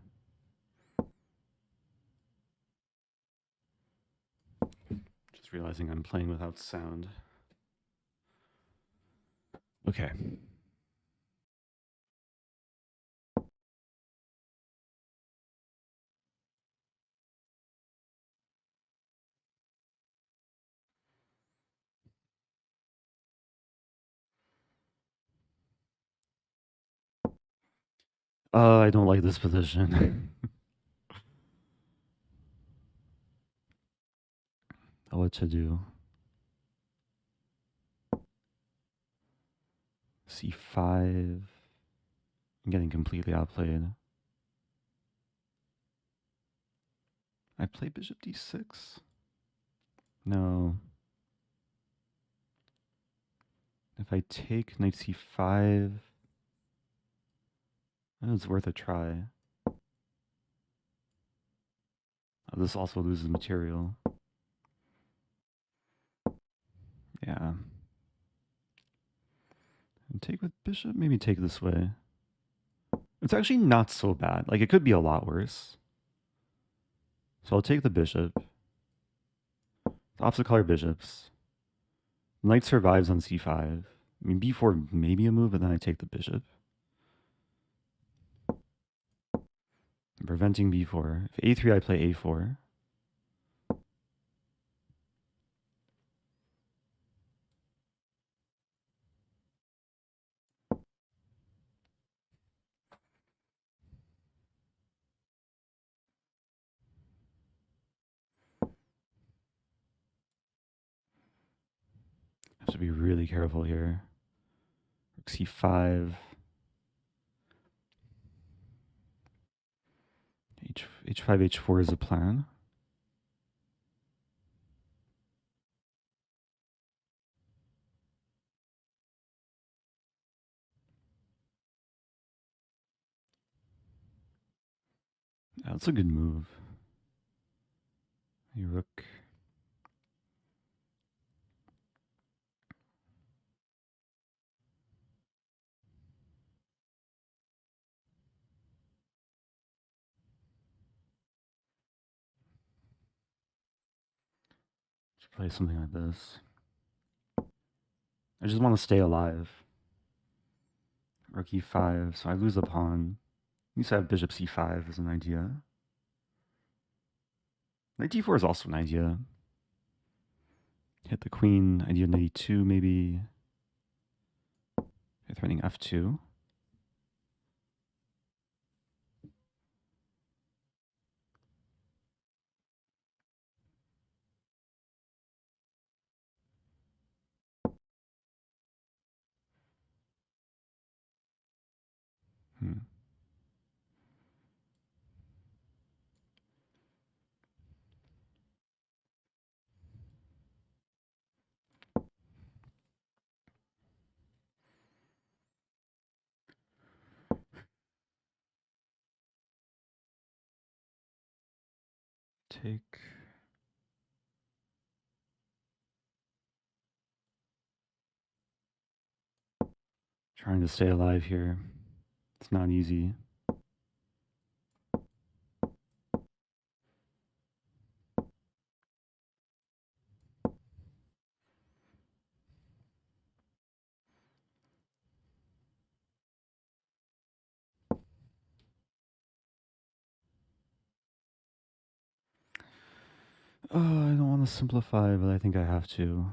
Just realizing I'm playing without sound. Okay. I don't like this position. What to do? c5. I'm getting completely outplayed. I play bishop d6? No. If I take knight c5, it's worth a try. This also loses material. Yeah. And take with bishop? Maybe take this way. It's actually not so bad. Like, it could be a lot worse. So I'll take the bishop. Opposite color bishops. Knight survives on c5. I mean, b4 maybe a move, but then I take the bishop. I'm preventing b4. If a3, I play a4. Have to be really careful here. Rook c5. H5, h4 is a plan. Yeah, that's a good move. Hey, rook. Should play something like this. I just want to stay alive. Rook e5, so I lose a pawn. At least I have bishop c5 as an idea. Knight d4 is also an idea. Hit the queen, idea knight e2 maybe. Threatening f2. Hmm. Take. Trying to stay alive here. It's not easy. Oh, I don't want to simplify, but I think I have to.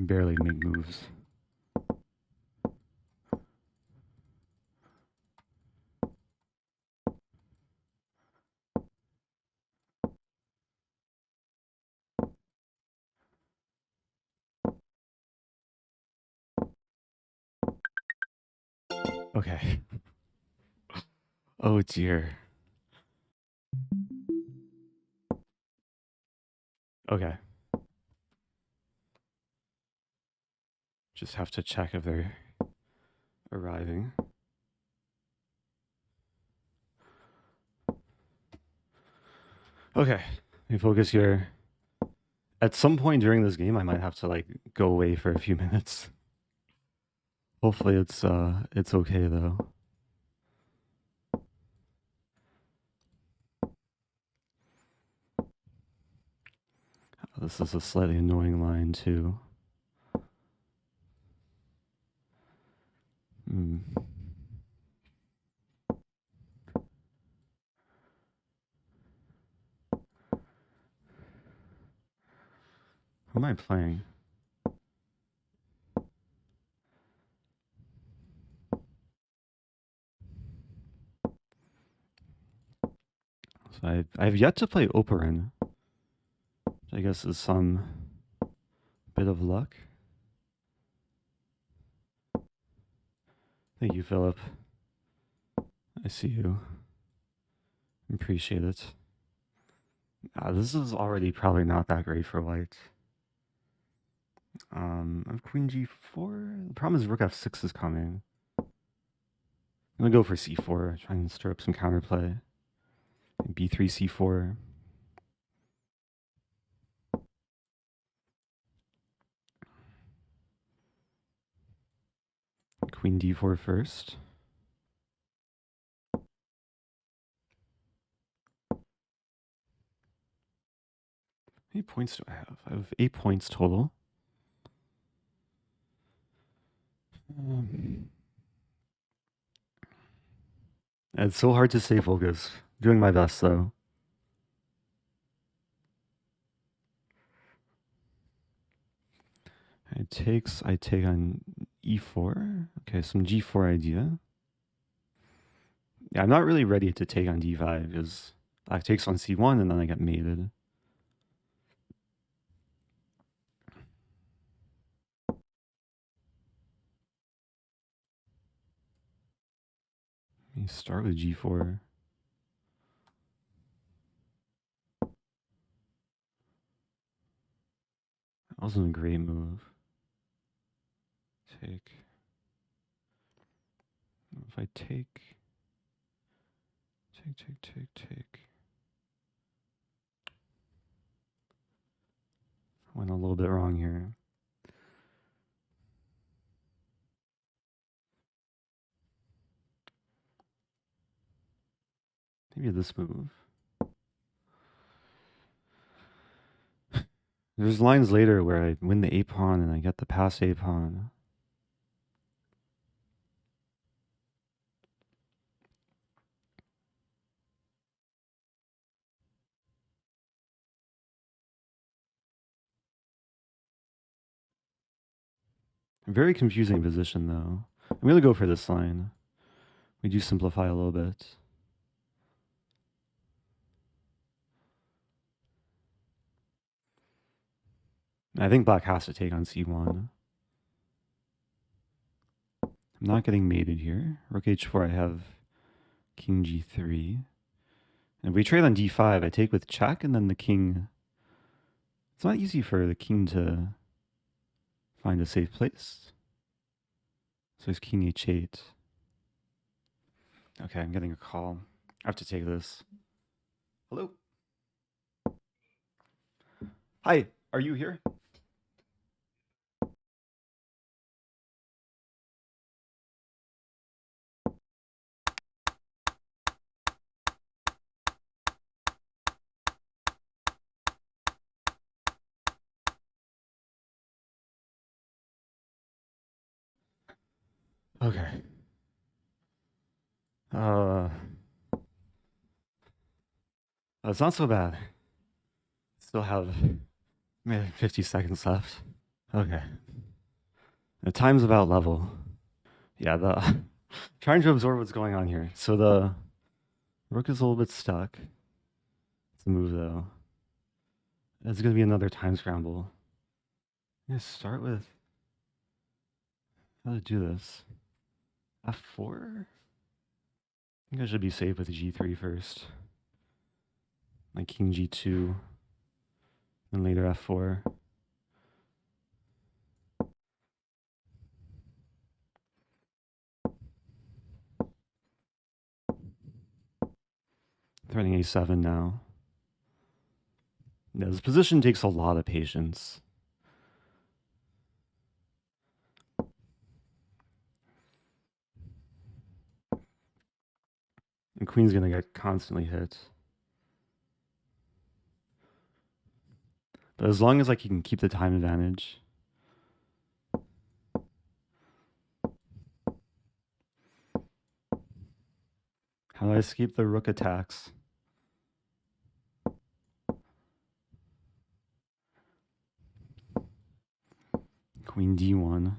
Barely make moves. Okay. Oh dear. Okay. Just have to check if they're arriving. Okay. Let me focus here. At some point during this game, I might have to like go away for a few minutes. Hopefully it's okay though. This is a slightly annoying line too. Hmm. Who am I playing? So I've yet to play Operin, which I guess is some bit of luck. Thank you, Philip. I see you. Appreciate it. This is already probably not that great for white. I have Queen G4. The problem is Rook F6 is coming. I'm gonna go for C4, try and stir up some counterplay. B3, C4. Queen d4 first. How many points do I have? I have 8 points total. It's so hard to stay focused. Doing my best though. I take on e4. Okay, some g4 idea. Yeah, I'm not really ready to take on d5 because black takes on c1 and then I get mated. Let me start with g4. That wasn't a great move. Take. If I take. Went a little bit wrong here. Maybe this move. There's lines later where I win the a pawn and I get the pass a pawn. Very confusing position though. I'm gonna go for this line. We do simplify a little bit. I think black has to take on c1. I'm not getting mated here. Rook h4, I have king g3. And if we trade on d5, I take with check and then the king. It's not easy for the king to find a safe place. So it's king h8. Okay, I'm getting a call. I have to take this. Hello? Hi, are you here? Okay. It's not so bad. Still have maybe 50 seconds left. Okay. The time's about level. Yeah, the trying to absorb what's going on here. So the rook is a little bit stuck. It's the move though. It's gonna be another time scramble. I'm gonna start with how to do this. F4? I think I should be safe with g3 first. Like king g2. And later f4. Threatening a7 now. Yeah, this position takes a lot of patience. And queen's gonna get constantly hit. But as long as I can keep the time advantage. How do I escape the rook attacks? Queen d1.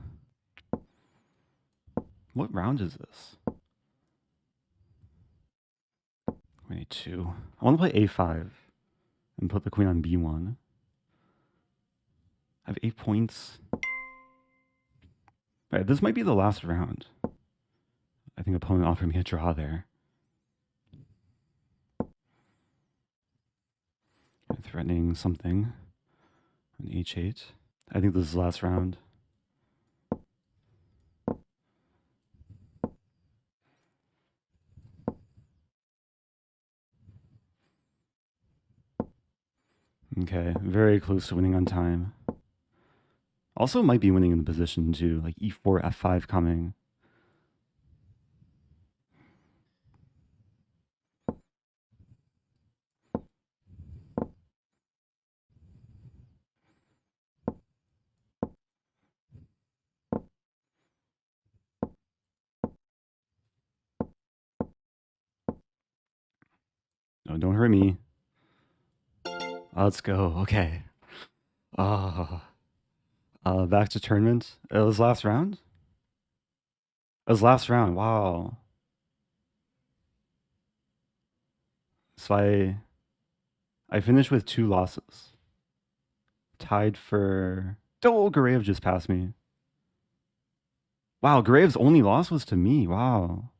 What round is this? Queen a2. I want to play a5 and put the queen on b1. I have 8 points. Right, this might be the last round. I think opponent offered me a draw there. Threatening something on h8. I think this is the last round. Okay, very close to winning on time. Also might be winning in the position too, like e4, f5 coming. No, don't hurt me. Let's go. Okay. Uh, back to tournament. It was last round? It was last round. Wow. So I finished with 2 losses. Tied for... Oh, Gareyev just passed me. Wow, Gareyev's only loss was to me. Wow.